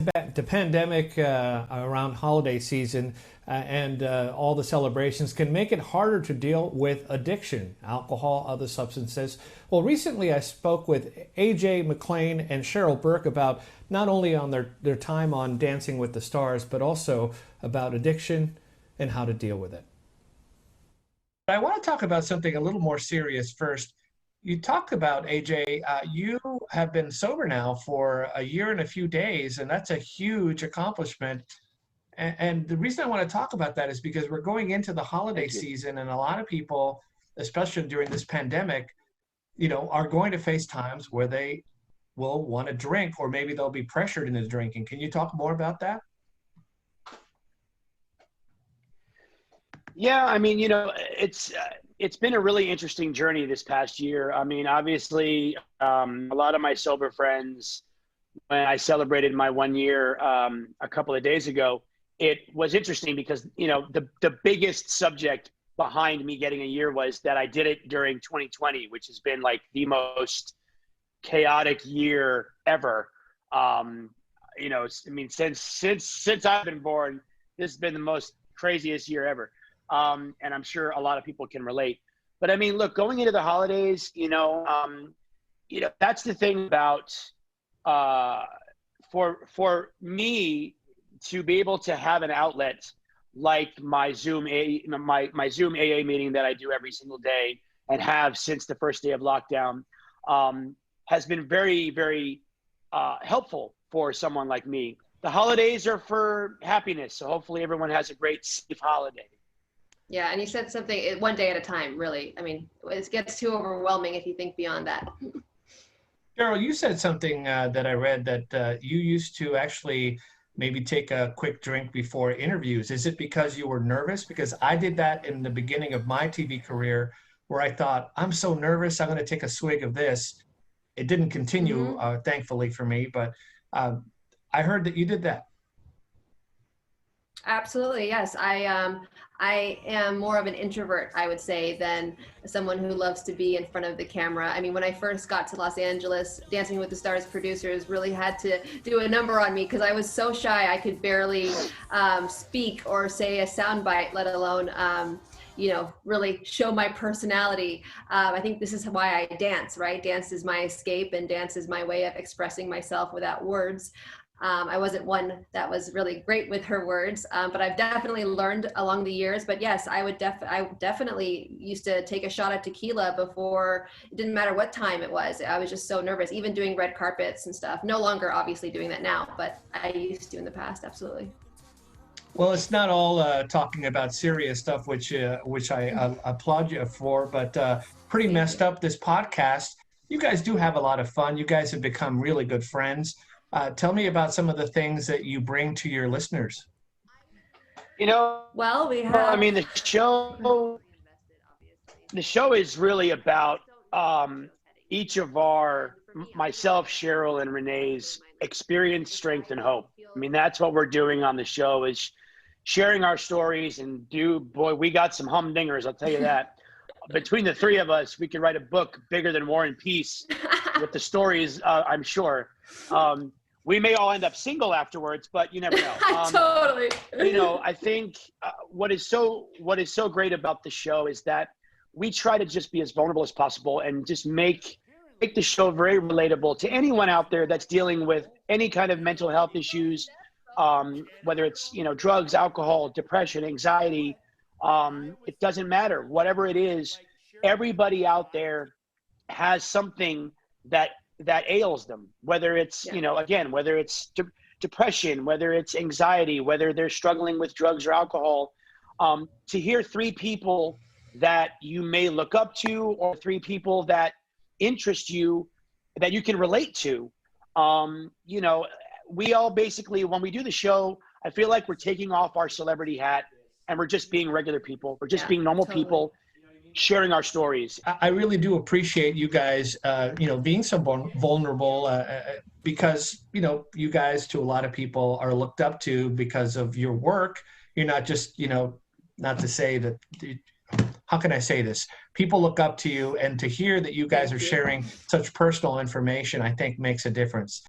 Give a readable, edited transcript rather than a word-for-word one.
The pandemic around holiday season and all the celebrations can make it harder to deal with addiction, alcohol, other substances. Well, recently I spoke with McLean and Cheryl Burke about not only on their time on Dancing with the Stars, but also about addiction and how to deal with it. I want to talk about something a little more serious first. You talked about, you have been sober now for a year and a few days, and that's a huge accomplishment. And the reason I want to talk about that is because we're going into the holiday season, and a lot of people, especially during this pandemic, are going to face times where they will want to drink, or maybe they'll be pressured into drinking. Can you talk more about that? Yeah, I mean, it's been a really interesting journey this past year. I mean, obviously, a lot of my sober friends, when I celebrated my 1 year a couple of days ago, it was interesting because, the biggest subject behind me getting a year was that I did it during 2020, which has been like the most chaotic year ever. I mean, since I've been born, this has been the most craziest year ever. And I'm sure a lot of people can relate. But I mean, look, going into the holidays, that's the thing about for me to be able to have an outlet like my Zoom AA meeting that I do every single day and have since the first day of lockdown has been very, very helpful for someone like me. The holidays are for happiness, so hopefully everyone has a great, safe holiday. Yeah, and you said something, one day at a time, really. I mean, it gets too overwhelming if you think beyond that. Cheryl, you said something that I read that you used to actually maybe take a quick drink before interviews. Is it because you were nervous? Because I did that in the beginning of my TV career where I thought, I'm so nervous, I'm going to take a swig of this. It didn't continue, thankfully for me, but I heard that you did that. Absolutely, yes. I am more of an introvert, I would say, than someone who loves to be in front of the camera. I mean, when I first got to Los Angeles, Dancing with the Stars producers really had to do a number on me because I was so shy. I could barely speak or say a soundbite, let alone really show my personality. I think this is why I dance, right? Dance is my escape, and dance is my way of expressing myself without words. I wasn't one that was really great with her words, but I've definitely learned along the years. But yes, I definitely used to take a shot at tequila before. It didn't matter what time it was. I was just so nervous, even doing red carpets and stuff. No longer obviously doing that now, but I used to in the past, absolutely. Well, it's not all talking about serious stuff, which I applaud you for, but pretty messed up this podcast. You guys do have a lot of fun. You guys have become really good friends. Tell me about some of the things that you bring to your listeners. Well, we have. I mean, the show is really about each of myself, Cheryl, and Renee's experience, strength, and hope. I mean, that's what we're doing on the show, is sharing our stories. And we got some humdingers, I'll tell you that. Between the three of us, we could write a book bigger than War and Peace with the stories, I'm sure. We may all end up single afterwards, but you never know. Totally. I think what is so great about the show is that we try to just be as vulnerable as possible and just make the show very relatable to anyone out there that's dealing with any kind of mental health issues, whether it's, drugs, alcohol, depression, anxiety. It doesn't matter. Whatever it is, everybody out there has something that ails them, whether it's, whether it's depression, whether it's anxiety, whether they're struggling with drugs or alcohol. To hear three people that you may look up to, or three people that interest you, that you can relate to, we all basically, when we do the show, I feel like we're taking off our celebrity hat and we're just being regular people. We're just being normal people, sharing our stories. I really do appreciate you guys, being so vulnerable because, you guys, to a lot of people, are looked up to because of your work. You're not just, not to say that, how can I say this? People look up to you, and to hear that you guys are sharing such personal information, I think makes a difference.